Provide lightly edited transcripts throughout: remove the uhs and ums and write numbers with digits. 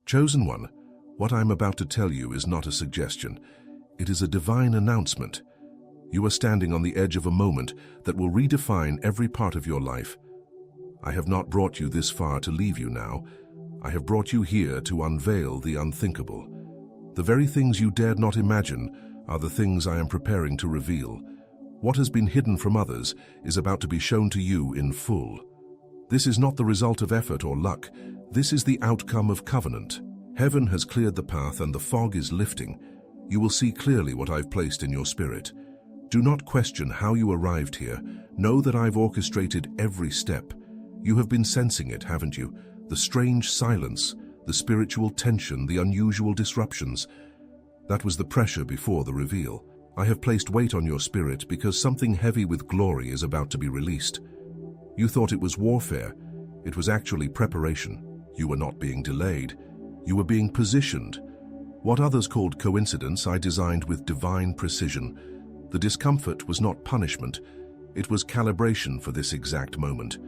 Chosen one, what I am about to tell you is not a suggestion. It is a divine announcement. You are standing on the edge of a moment that will redefine every part of your life. I have not brought you this far to leave you now. I have brought you here to unveil the unthinkable. The very things you dared not imagine are the things I am preparing to reveal. What has been hidden from others is about to be shown to you in full. This is not the result of effort or luck. This is the outcome of covenant. Heaven has cleared the path and the fog is lifting. You will see clearly what I've placed in your spirit. Do not question how you arrived here. Know that I've orchestrated every step. You have been sensing it, haven't you? The strange silence, the spiritual tension, the unusual disruptions. That was the pressure before the reveal. I have placed weight on your spirit because something heavy with glory is about to be released. You thought it was warfare. It was actually preparation. You were not being delayed. You were being positioned. What others called coincidence, I designed with divine precision. The discomfort was not punishment. It was calibration for this exact moment.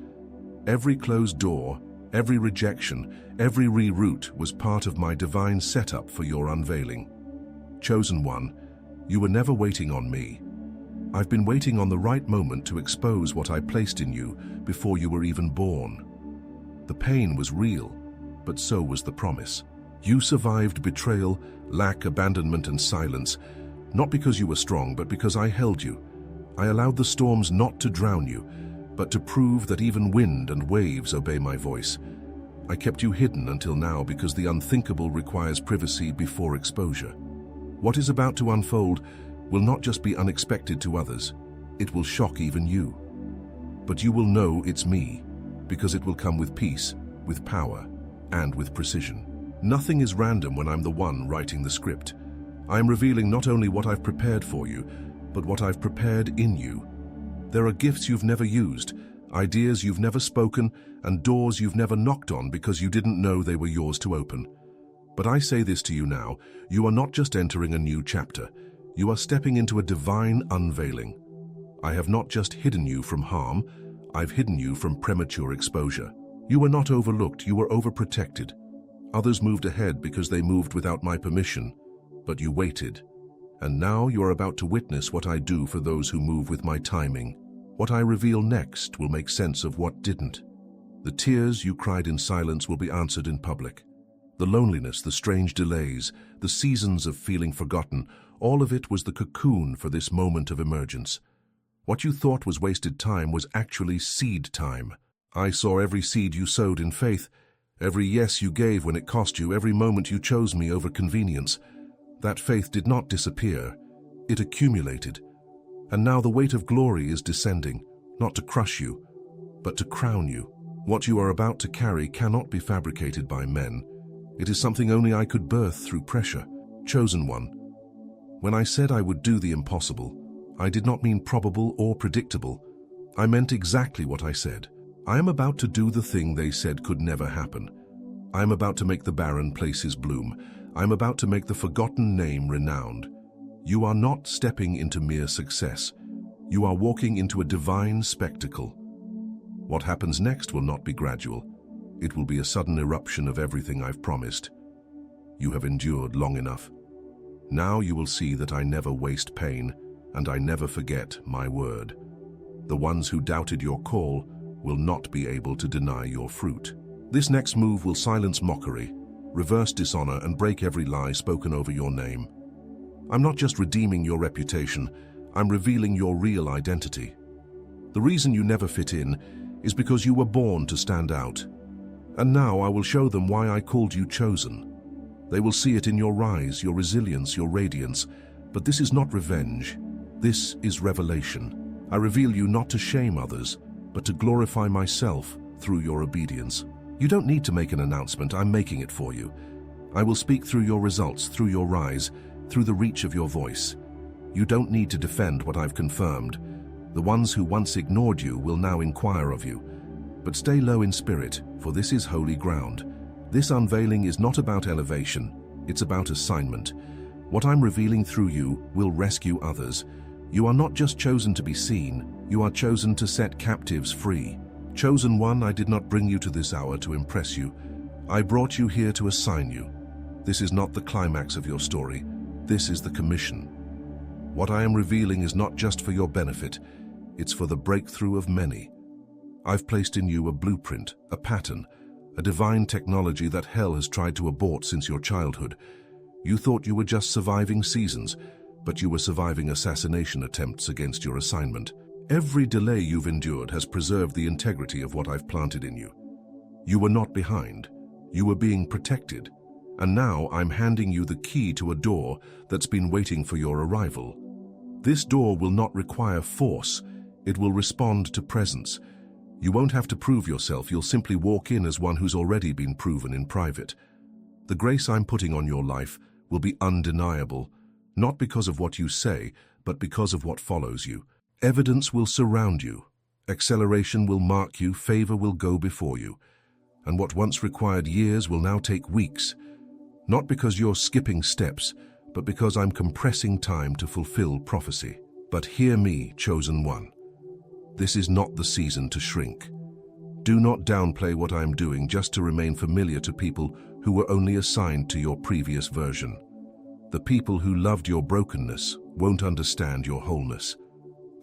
Every closed door, every rejection, every reroute was part of my divine setup for your unveiling. Chosen one, you were never waiting on me. I've been waiting on the right moment to expose what I placed in you before you were even born. The pain was real, but so was the promise. You survived betrayal, lack, abandonment, and silence, not because you were strong, but because I held you. I allowed the storms not to drown you, but to prove that even wind and waves obey my voice. I kept you hidden until now because the unthinkable requires privacy before exposure. What is about to unfold will not just be unexpected to others, it will shock even you. But you will know it's me, because it will come with peace, with power, and with precision. Nothing is random when I'm the one writing the script. I am revealing not only what I've prepared for you, but what I've prepared in you. There are gifts you've never used, ideas you've never spoken, and doors you've never knocked on because you didn't know they were yours to open. But I say this to you now, you are not just entering a new chapter, you are stepping into a divine unveiling. I have not just hidden you from harm, I've hidden you from premature exposure. You were not overlooked, you were overprotected. Others moved ahead because they moved without my permission, but you waited. And now you are about to witness what I do for those who move with my timing. What I reveal next will make sense of what didn't. The tears you cried in silence will be answered in public. The loneliness, the strange delays, the seasons of feeling forgotten, all of it was the cocoon for this moment of emergence. What you thought was wasted time was actually seed time. I saw every seed you sowed in faith, every yes you gave when it cost you, every moment you chose me over convenience. That faith did not disappear, it accumulated. And now the weight of glory is descending, not to crush you, but to crown you. What you are about to carry cannot be fabricated by men. It is something only I could birth through pressure. Chosen one. When I said I would do the impossible, I did not mean probable or predictable. I meant exactly what I said. I am about to do the thing they said could never happen. I am about to make the barren places bloom. I am about to make the forgotten name renowned. You are not stepping into mere success. You are walking into a divine spectacle. What happens next will not be gradual. It will be a sudden eruption of everything I've promised. You have endured long enough. Now you will see that I never waste pain, and I never forget my word. The ones who doubted your call will not be able to deny your fruit. This next move will silence mockery, reverse dishonor, and break every lie spoken over your name. I'm not just redeeming your reputation, I'm revealing your real identity. The reason you never fit in is because you were born to stand out. And now I will show them why I called you chosen. They will see it in your rise, your resilience, your radiance. But this is not revenge. This is revelation. I reveal you not to shame others, but to glorify myself through your obedience. You don't need to make an announcement, I'm making it for you. I will speak through your results, through your rise, through the reach of your voice. You don't need to defend what I've confirmed. The ones who once ignored you will now inquire of you. But stay low in spirit, for this is holy ground. This unveiling is not about elevation, it's about assignment. What I'm revealing through you will rescue others. You are not just chosen to be seen, you are chosen to set captives free. Chosen one, I did not bring you to this hour to impress you. I brought you here to assign you. This is not the climax of your story. This is the commission. What I am revealing is not just for your benefit, it's for the breakthrough of many. I've placed in you a blueprint, a pattern, a divine technology that hell has tried to abort since your childhood. You thought you were just surviving seasons, but you were surviving assassination attempts against your assignment. Every delay you've endured has preserved the integrity of what I've planted in you. You were not behind. You were being protected. And now I'm handing you the key to a door that's been waiting for your arrival. This door will not require force. It will respond to presence. You won't have to prove yourself. You'll simply walk in as one who's already been proven in private. The grace I'm putting on your life will be undeniable, not because of what you say, but because of what follows you. Evidence will surround you. Acceleration will mark you. Favor will go before you. And what once required years will now take weeks. Not because you're skipping steps, but because I'm compressing time to fulfill prophecy. But hear me, chosen one. This is not the season to shrink. Do not downplay what I am doing just to remain familiar to people who were only assigned to your previous version. The people who loved your brokenness won't understand your wholeness.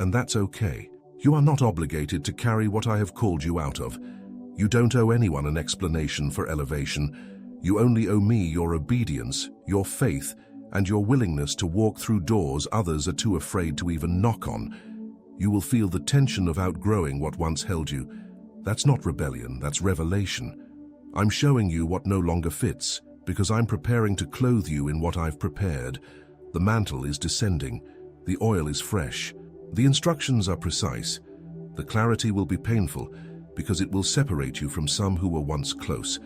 And that's okay. You are not obligated to carry what I have called you out of. You don't owe anyone an explanation for elevation. You only owe me your obedience, your faith, and your willingness to walk through doors others are too afraid to even knock on. You will feel the tension of outgrowing what once held you. That's not rebellion, that's revelation. I'm showing you what no longer fits, because I'm preparing to clothe you in what I've prepared. The mantle is descending. The oil is fresh. The instructions are precise. The clarity will be painful, because it will separate you from some who were once close.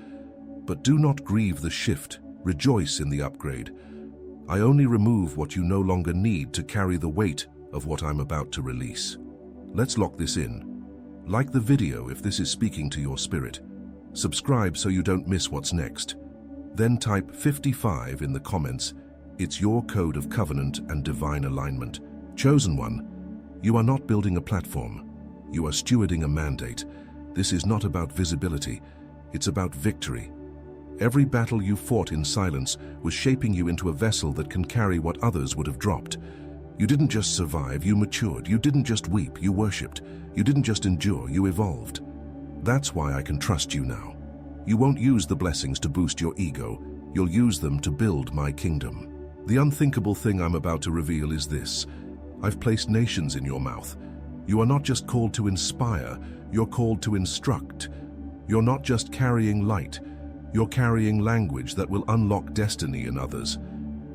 But do not grieve the shift. Rejoice in the upgrade. I only remove what you no longer need to carry the weight of what I'm about to release. Let's lock this in. Like the video if this is speaking to your spirit. Subscribe so you don't miss what's next. Then type 55 in the comments. It's your code of covenant and divine alignment. Chosen one, you are not building a platform. You are stewarding a mandate. This is not about visibility. It's about victory. Every battle you fought in silence was shaping you into a vessel that can carry what others would have dropped. You didn't just survive, you matured. You didn't just weep, you worshipped. You didn't just endure, you evolved. That's why I can trust you now. You won't use the blessings to boost your ego. You'll use them to build my kingdom. The unthinkable thing I'm about to reveal is this. I've placed nations in your mouth. You are not just called to inspire, you're called to instruct. You're not just carrying light, you're carrying language that will unlock destiny in others.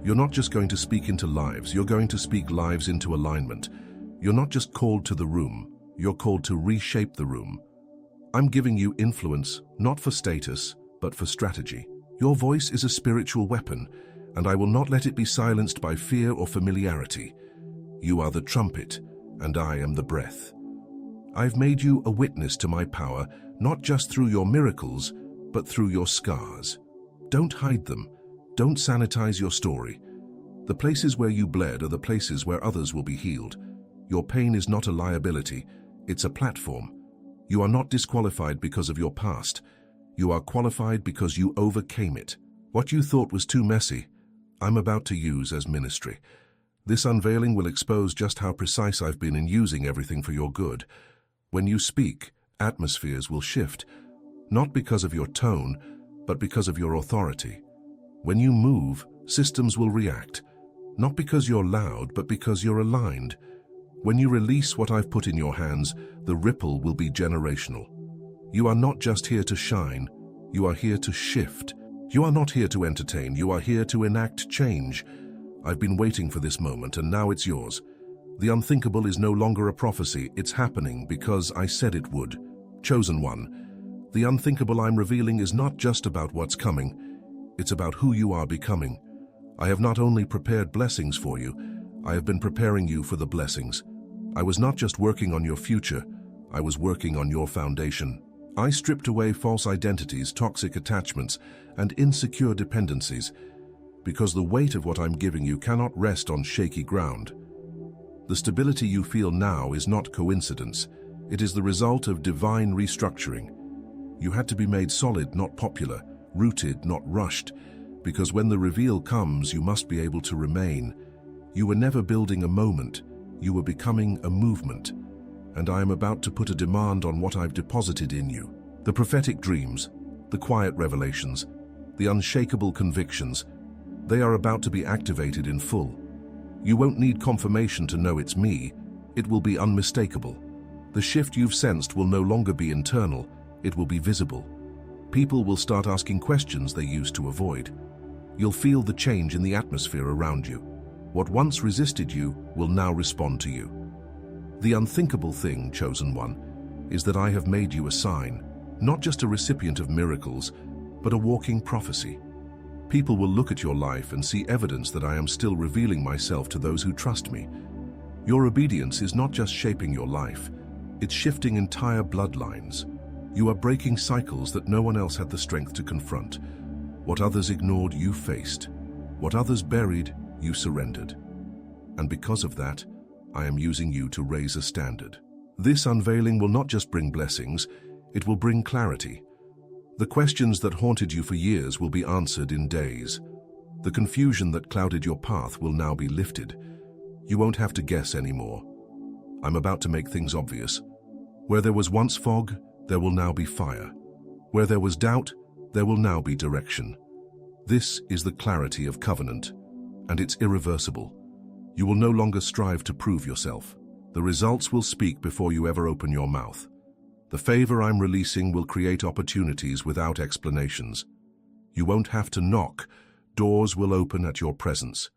You're not just going to speak into lives, you're going to speak lives into alignment. You're not just called to the room, you're called to reshape the room. I'm giving you influence, not for status, but for strategy. Your voice is a spiritual weapon, and I will not let it be silenced by fear or familiarity. You are the trumpet, and I am the breath. I've made you a witness to my power, not just through your miracles, but through your scars. Don't hide them. Don't sanitize your story. The places where you bled are the places where others will be healed. Your pain is not a liability, it's a platform. You are not disqualified because of your past. You are qualified because you overcame it. What you thought was too messy, I'm about to use as ministry. This unveiling will expose just how precise I've been in using everything for your good. When you speak, atmospheres will shift, not because of your tone, but because of your authority. When you move, systems will react, not because you're loud, but because you're aligned. When you release what I've put in your hands, the ripple will be generational. You are not just here to shine, you are here to shift. You are not here to entertain, you are here to enact change. I've been waiting for this moment, and now it's yours. The unthinkable is no longer a prophecy, it's happening because I said it would. Chosen one, the unthinkable I'm revealing is not just about what's coming, it's about who you are becoming. I have not only prepared blessings for you, I have been preparing you for the blessings. I was not just working on your future, I was working on your foundation. I stripped away false identities, toxic attachments, and insecure dependencies, because the weight of what I'm giving you cannot rest on shaky ground. The stability you feel now is not coincidence. It is the result of divine restructuring. You had to be made solid, not popular, rooted, not rushed, because when the reveal comes, you must be able to remain. You were never building a moment, you were becoming a movement. And I am about to put a demand on what I've deposited in you. The prophetic dreams, the quiet revelations, the unshakable convictions, they are about to be activated in full. You won't need confirmation to know it's me. It will be unmistakable. The shift you've sensed will no longer be internal, it will be visible. People will start asking questions they used to avoid. You'll feel the change in the atmosphere around you. What once resisted you will now respond to you. The unthinkable thing, chosen one, is that I have made you a sign, not just a recipient of miracles, but a walking prophecy. People will look at your life and see evidence that I am still revealing myself to those who trust me. Your obedience is not just shaping your life, it's shifting entire bloodlines. You are breaking cycles that no one else had the strength to confront. What others ignored, you faced. What others buried, you surrendered. And because of that, I am using you to raise a standard. This unveiling will not just bring blessings, it will bring clarity. The questions that haunted you for years will be answered in days. The confusion that clouded your path will now be lifted. You won't have to guess anymore. I'm about to make things obvious. Where there was once fog, there will now be fire. Where there was doubt, there will now be direction. This is the clarity of covenant, and it's irreversible. You will no longer strive to prove yourself. The results will speak before you ever open your mouth. The favor I'm releasing will create opportunities without explanations. You won't have to knock, doors will open at your presence.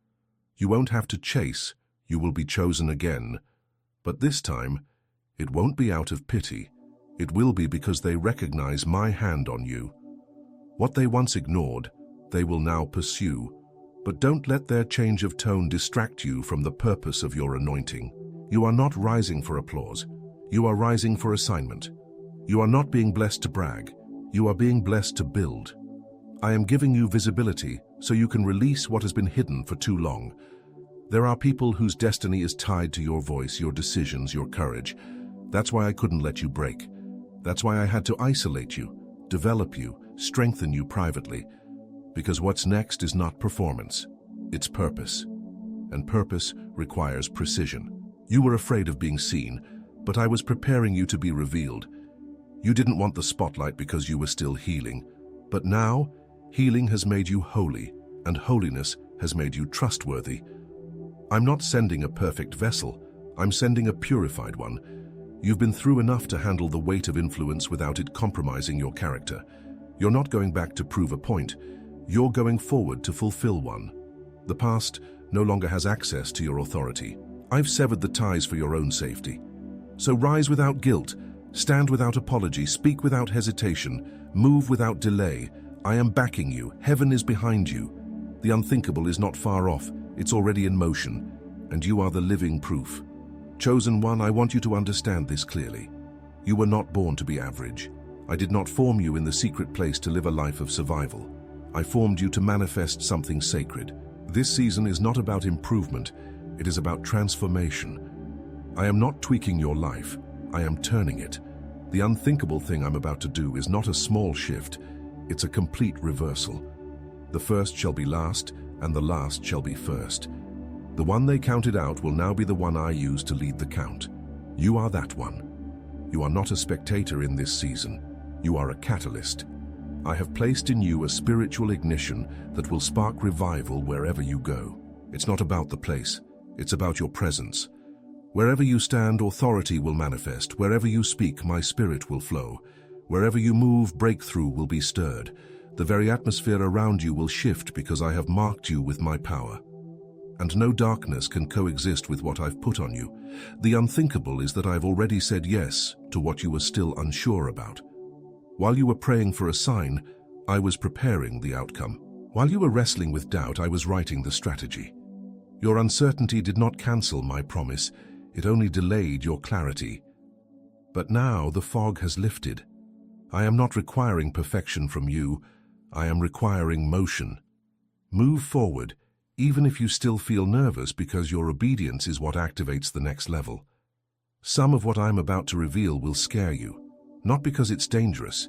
You won't have to chase, you will be chosen again. But this time, it won't be out of pity. It will be because they recognize my hand on you. What they once ignored, they will now pursue. But don't let their change of tone distract you from the purpose of your anointing. You are not rising for applause. You are rising for assignment. You are not being blessed to brag. You are being blessed to build. I am giving you visibility so you can release what has been hidden for too long. There are people whose destiny is tied to your voice, your decisions, your courage. That's why I couldn't let you break. That's why I had to isolate you, develop you, strengthen you privately. Because what's next is not performance, it's purpose. And purpose requires precision. You were afraid of being seen, but I was preparing you to be revealed. You didn't want the spotlight because you were still healing. But now, healing has made you holy, and holiness has made you trustworthy. I'm not sending a perfect vessel, I'm sending a purified one. You've been through enough to handle the weight of influence without it compromising your character. You're not going back to prove a point, you're going forward to fulfill one. The past no longer has access to your authority. I've severed the ties for your own safety. So rise without guilt, stand without apology, speak without hesitation, move without delay. I am backing you, heaven is behind you. The unthinkable is not far off, it's already in motion, and you are the living proof. Chosen one, I want you to understand this clearly. You were not born to be average. I did not form you in the secret place to live a life of survival. I formed you to manifest something sacred. This season is not about improvement, it is about transformation. I am not tweaking your life, I am turning it. The unthinkable thing I'm about to do is not a small shift, it's a complete reversal. The first shall be last, and the last shall be first. The one they counted out will now be the one I use to lead the count. You are that one. You are not a spectator in this season. You are a catalyst. I have placed in you a spiritual ignition that will spark revival wherever you go. It's not about the place, it's about your presence. Wherever you stand, authority will manifest. Wherever you speak, my spirit will flow. Wherever you move, breakthrough will be stirred. The very atmosphere around you will shift because I have marked you with my power. And no darkness can coexist with what I've put on you. The unthinkable is that I've already said yes to what you were still unsure about. While you were praying for a sign, I was preparing the outcome. While you were wrestling with doubt, I was writing the strategy. Your uncertainty did not cancel my promise, it only delayed your clarity. But now the fog has lifted. I am not requiring perfection from you, I am requiring motion. Move forward, even if you still feel nervous, because your obedience is what activates the next level. Some of what I'm about to reveal will scare you, not because it's dangerous,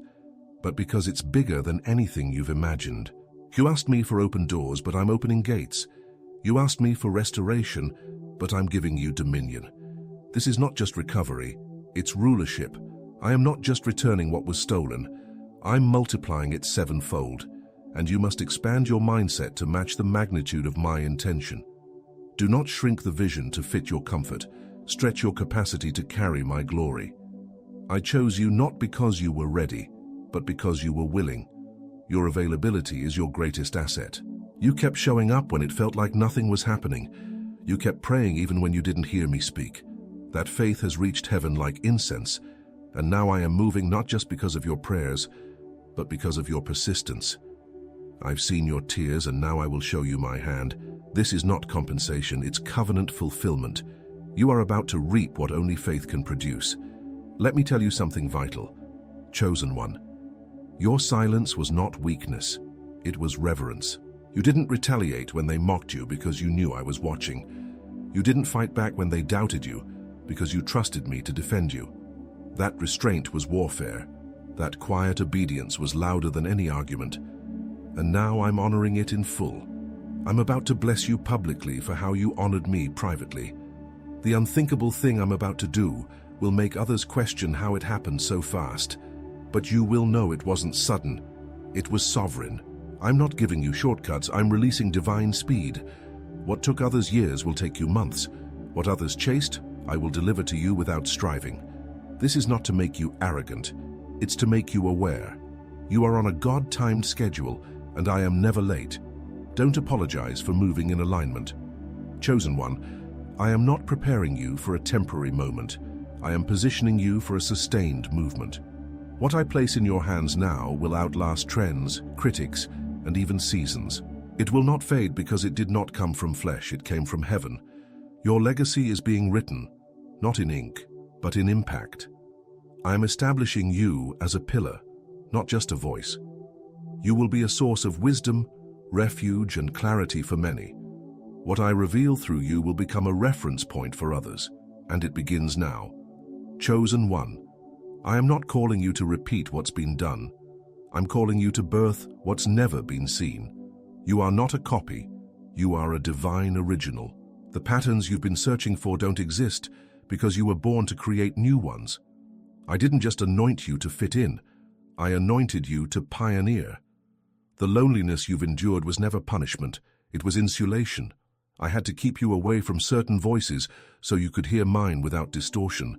but because it's bigger than anything you've imagined. You asked me for open doors, but I'm opening gates. You asked me for restoration, but I'm giving you dominion. This is not just recovery, it's rulership. I am not just returning what was stolen, I'm multiplying it sevenfold, and you must expand your mindset to match the magnitude of my intention. Do not shrink the vision to fit your comfort, stretch your capacity to carry my glory. I chose you not because you were ready, but because you were willing. Your availability is your greatest asset. You kept showing up when it felt like nothing was happening. You kept praying even when you didn't hear me speak. That faith has reached heaven like incense, and now I am moving not just because of your prayers, but because of your persistence. I've seen your tears, and now I will show you my hand. This is not compensation, it's covenant fulfillment. You are about to reap what only faith can produce. Let me tell you something vital. Chosen one. Your silence was not weakness, it was reverence. You didn't retaliate when they mocked you because you knew I was watching. You didn't fight back when they doubted you because you trusted me to defend you. That restraint was warfare. That quiet obedience was louder than any argument. And now I'm honoring it in full. I'm about to bless you publicly for how you honored me privately. The unthinkable thing I'm about to do will make others question how it happened so fast. But you will know it wasn't sudden. It was sovereign. I'm not giving you shortcuts, I'm releasing divine speed. What took others years will take you months. What others chased, I will deliver to you without striving. This is not to make you arrogant, it's to make you aware. You are on a God-timed schedule, and I am never late. Don't apologize for moving in alignment. Chosen one, I am not preparing you for a temporary moment. I am positioning you for a sustained movement. What I place in your hands now will outlast trends, critics, and even seasons. It will not fade because it did not come from flesh, it came from heaven. Your legacy is being written, not in ink, but in impact. I am establishing you as a pillar, not just a voice. You will be a source of wisdom, refuge, and clarity for many. What I reveal through you will become a reference point for others, and it begins now. Chosen one, I am not calling you to repeat what's been done. I'm calling you to birth what's never been seen. You are not a copy, you are a divine original. The patterns you've been searching for don't exist because you were born to create new ones. I didn't just anoint you to fit in, I anointed you to pioneer. The loneliness you've endured was never punishment, it was insulation. I had to keep you away from certain voices so you could hear mine without distortion.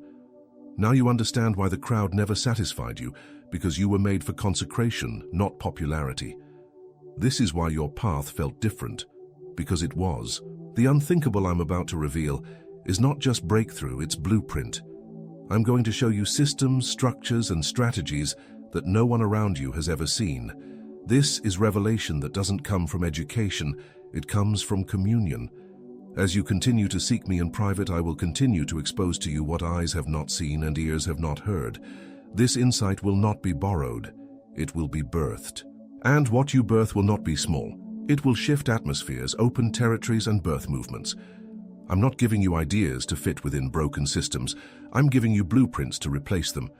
Now you understand why the crowd never satisfied you, because you were made for consecration, not popularity. This is why your path felt different, because it was. The unthinkable I'm about to reveal is not just breakthrough, it's blueprint. I'm going to show you systems, structures, and strategies that no one around you has ever seen. This is revelation that doesn't come from education, it comes from communion. As you continue to seek me in private, I will continue to expose to you what eyes have not seen and ears have not heard. This insight will not be borrowed, it will be birthed. And what you birth will not be small. It will shift atmospheres, open territories, and birth movements. I'm not giving you ideas to fit within broken systems. I'm giving you blueprints to replace them.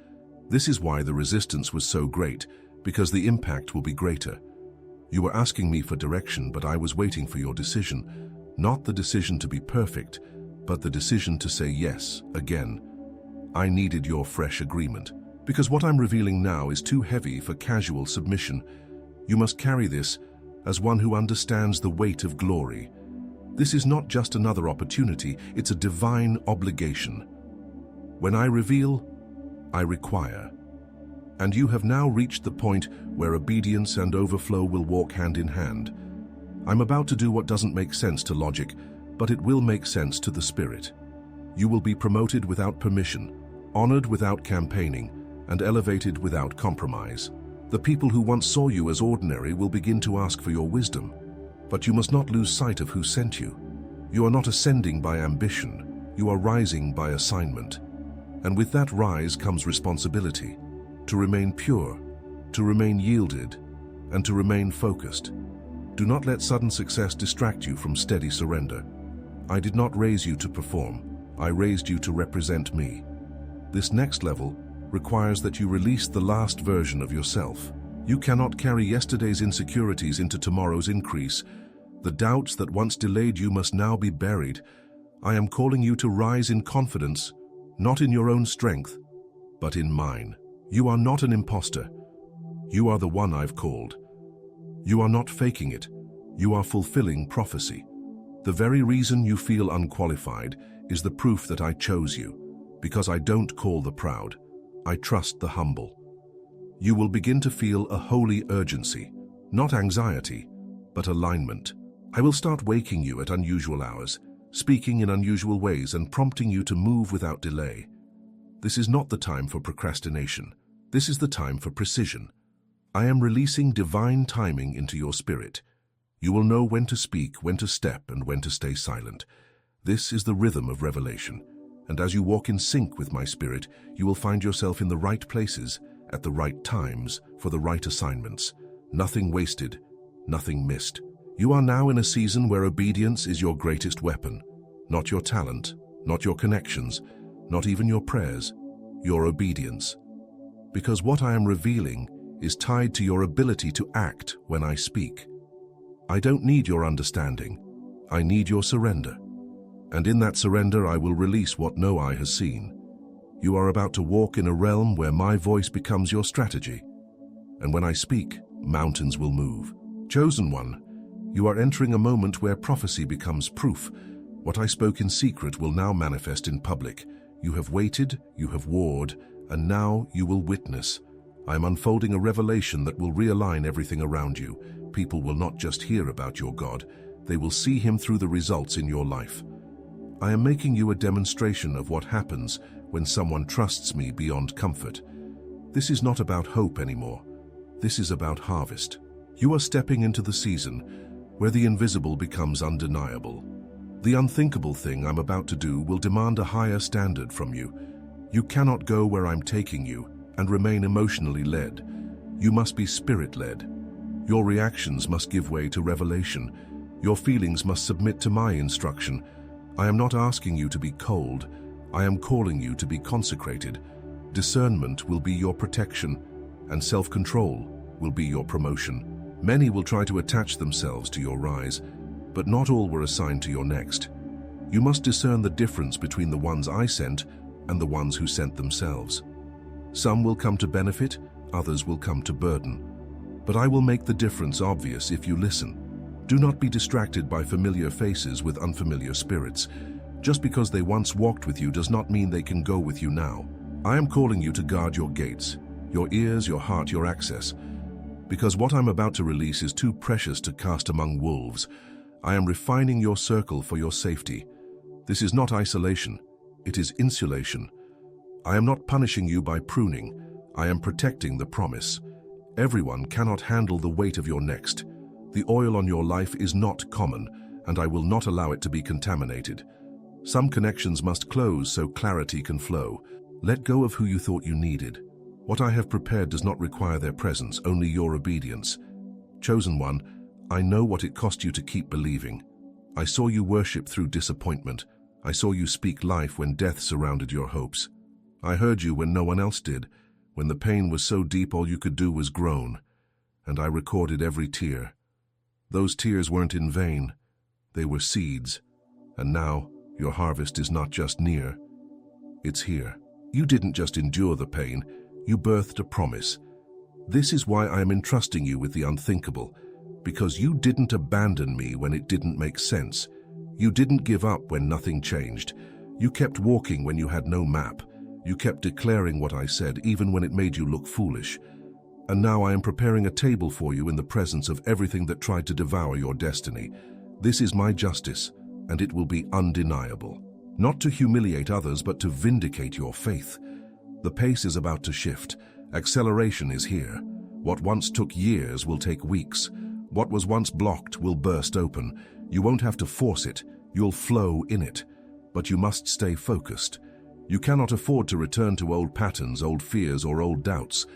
This is why the resistance was so great, because the impact will be greater. You were asking me for direction, but I was waiting for your decision. Not the decision to be perfect, but the decision to say yes again. I needed your fresh agreement, because what I'm revealing now is too heavy for casual submission. You must carry this as one who understands the weight of glory. This is not just another opportunity, it's a divine obligation. When I reveal, I require. And you have now reached the point where obedience and overflow will walk hand in hand. I'm about to do what doesn't make sense to logic, but it will make sense to the spirit. You will be promoted without permission, honored without campaigning, and elevated without compromise. The people who once saw you as ordinary will begin to ask for your wisdom, but you must not lose sight of who sent you. You are not ascending by ambition, you are rising by assignment. And with that rise comes responsibility, to remain pure, to remain yielded, and to remain focused. Do not let sudden success distract you from steady surrender. I did not raise you to perform, I raised you to represent me. This next level requires that you release the last version of yourself. You cannot carry yesterday's insecurities into tomorrow's increase. The doubts that once delayed you must now be buried. I am calling you to rise in confidence, not in your own strength, but in mine. You are not an imposter. You are the one I've called. You are not faking it. You are fulfilling prophecy. The very reason you feel unqualified is the proof that I chose you, because I don't call the proud. I trust the humble. You will begin to feel a holy urgency, not anxiety, but alignment. I will start waking you at unusual hours, speaking in unusual ways and prompting you to move without delay. This is not the time for procrastination. This is the time for precision. I am releasing divine timing into your spirit. You will know when to speak, when to step, and when to stay silent. This is the rhythm of revelation. And as you walk in sync with my spirit, you will find yourself in the right places, at the right times, for the right assignments. Nothing wasted, nothing missed. You are now in a season where obedience is your greatest weapon. Not your talent, not your connections, not even your prayers, your obedience. Because what I am revealing is tied to your ability to act when I speak. I don't need your understanding. I need your surrender. And in that surrender, I will release what no eye has seen. You are about to walk in a realm where my voice becomes your strategy. And when I speak, mountains will move. Chosen one, you are entering a moment where prophecy becomes proof. What I spoke in secret will now manifest in public. You have waited, you have warred, and now you will witness. I am unfolding a revelation that will realign everything around you. People will not just hear about your God, they will see him through the results in your life. I am making you a demonstration of what happens when someone trusts me beyond comfort. This is not about hope anymore. This is about harvest. You are stepping into the season where the invisible becomes undeniable. The unthinkable thing I'm about to do will demand a higher standard from you. You cannot go where I'm taking you and remain emotionally led. You must be spirit-led. Your reactions must give way to revelation. Your feelings must submit to my instruction. I am not asking you to be cold. I am calling you to be consecrated. Discernment will be your protection, and self-control will be your promotion. Many will try to attach themselves to your rise, but not all were assigned to your next. You must discern the difference between the ones I sent and the ones who sent themselves. Some will come to benefit, others will come to burden. But I will make the difference obvious if you listen. Do not be distracted by familiar faces with unfamiliar spirits. Just because they once walked with you does not mean they can go with you now. I am calling you to guard your gates, your ears, your heart, your access. Because what I'm about to release is too precious to cast among wolves. I am refining your circle for your safety. This is not isolation, it is insulation. I am not punishing you by pruning, I am protecting the promise. Everyone cannot handle the weight of your next. The oil on your life is not common, and I will not allow it to be contaminated. Some connections must close so clarity can flow. Let go of who you thought you needed. What I have prepared does not require their presence, only your obedience. Chosen one, I know what it cost you to keep believing. I saw you worship through disappointment. I saw you speak life when death surrounded your hopes. I heard you when no one else did. When the pain was so deep all you could do was groan. And I recorded every tear. Those tears weren't in vain. They were seeds. And now, your harvest is not just near. It's here. You didn't just endure the pain. You birthed a promise. This is why I am entrusting you with the unthinkable. Because you didn't abandon me when it didn't make sense. You didn't give up when nothing changed. You kept walking when you had no map. You kept declaring what I said, even when it made you look foolish. And now I am preparing a table for you in the presence of everything that tried to devour your destiny. This is my justice, and it will be undeniable. Not to humiliate others, but to vindicate your faith. The pace is about to shift. Acceleration is here. What once took years will take weeks. What was once blocked will burst open. You won't have to force it. You'll flow in it. But you must stay focused. You cannot afford to return to old patterns, old fears, or old doubts.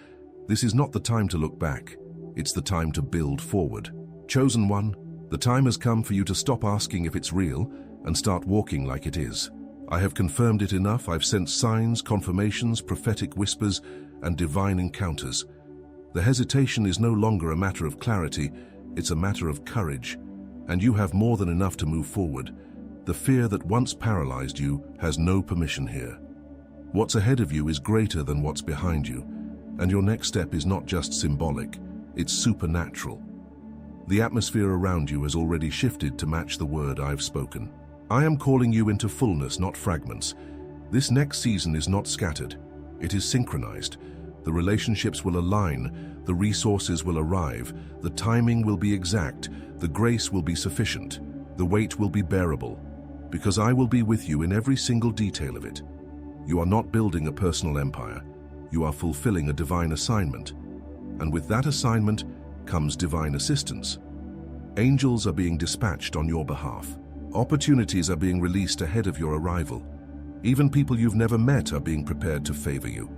This is not the time to look back. It's the time to build forward. Chosen one, the time has come for you to stop asking if it's real and start walking like it is. I have confirmed it enough. I've sent signs, confirmations, prophetic whispers, and divine encounters. The hesitation is no longer a matter of clarity, it's a matter of courage, and you have more than enough to move forward. The fear that once paralyzed you has no permission here. What's ahead of you is greater than what's behind you, and your next step is not just symbolic, it's supernatural. The atmosphere around you has already shifted to match the word I've spoken. I am calling you into fullness, not fragments. This next season is not scattered, it is synchronized. The relationships will align, the resources will arrive, the timing will be exact, the grace will be sufficient, the weight will be bearable, because I will be with you in every single detail of it. You are not building a personal empire, you are fulfilling a divine assignment, and with that assignment comes divine assistance. Angels are being dispatched on your behalf. Opportunities are being released ahead of your arrival. Even people you've never met are being prepared to favor you.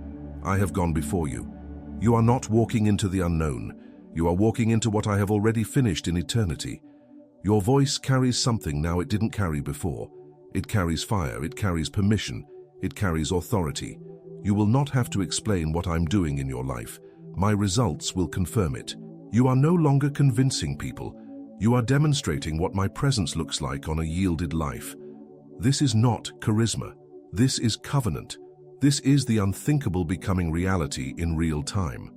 I have gone before you. You are not walking into the unknown. You are walking into what I have already finished in eternity. Your voice carries something now it didn't carry before. It carries fire, it carries permission, it carries authority. You will not have to explain what I'm doing in your life. My results will confirm it. You are no longer convincing people. You are demonstrating what my presence looks like on a yielded life. This is not charisma. This is covenant. This is the unthinkable becoming reality in real time.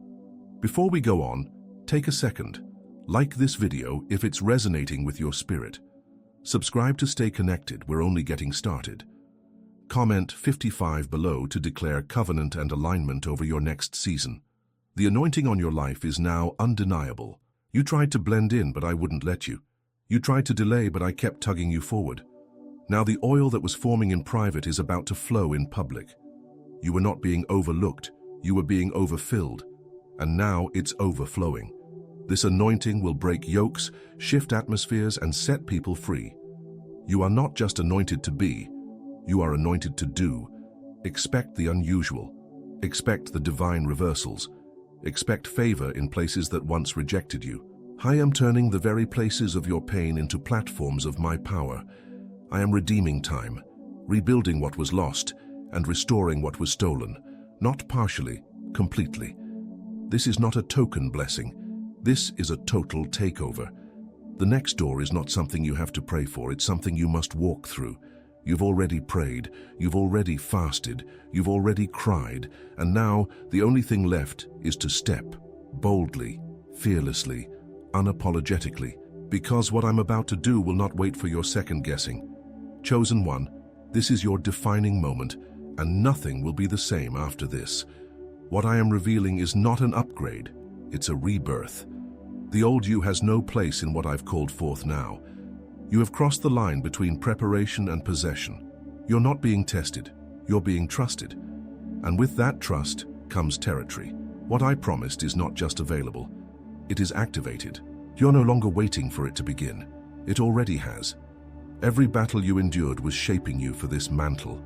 Before we go on, take a second. Like this video if it's resonating with your spirit. Subscribe to stay connected, we're only getting started. Comment 55 below to declare covenant and alignment over your next season. The anointing on your life is now undeniable. You tried to blend in, but I wouldn't let you. You tried to delay, but I kept tugging you forward. Now the oil that was forming in private is about to flow in public. You were not being overlooked, you were being overfilled, and now it's overflowing. This anointing will break yokes, shift atmospheres, and set people free. You are not just anointed to be, you are anointed to do. Expect the unusual. Expect the divine reversals. Expect favor in places that once rejected you. I am turning the very places of your pain into platforms of my power. I am redeeming time, rebuilding what was lost, and restoring what was stolen, not partially, completely. This is not a token blessing. This is a total takeover. The next door is not something you have to pray for, it's something you must walk through. You've already prayed, you've already fasted, you've already cried, and now the only thing left is to step, boldly, fearlessly, unapologetically, because what I'm about to do will not wait for your second guessing. Chosen one, this is your defining moment, and nothing will be the same after this. What I am revealing is not an upgrade, it's a rebirth. The old you has no place in what I've called forth now. You have crossed the line between preparation and possession. You're not being tested, you're being trusted. And with that trust comes territory. What I promised is not just available, it is activated. You're no longer waiting for it to begin. It already has. Every battle you endured was shaping you for this mantle.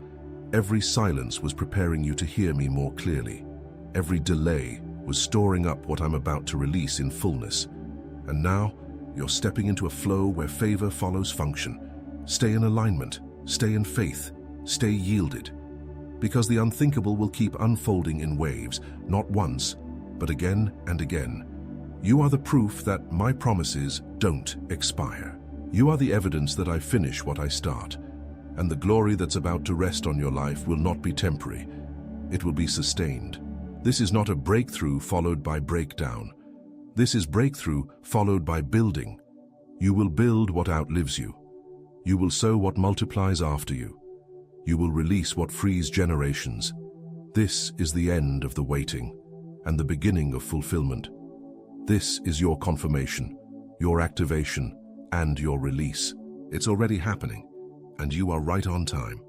Every silence was preparing you to hear me more clearly. Every delay was storing up what I'm about to release in fullness. And now, you're stepping into a flow where favor follows function. Stay in alignment, stay in faith, stay yielded. Because the unthinkable will keep unfolding in waves, not once, but again and again. You are the proof that my promises don't expire. You are the evidence that I finish what I start. And the glory that's about to rest on your life will not be temporary. It will be sustained. This is not a breakthrough followed by breakdown. This is breakthrough followed by building. You will build what outlives you. You will sow what multiplies after you. You will release what frees generations. This is the end of the waiting and the beginning of fulfillment. This is your confirmation, your activation, and your release. It's already happening, and you are right on time.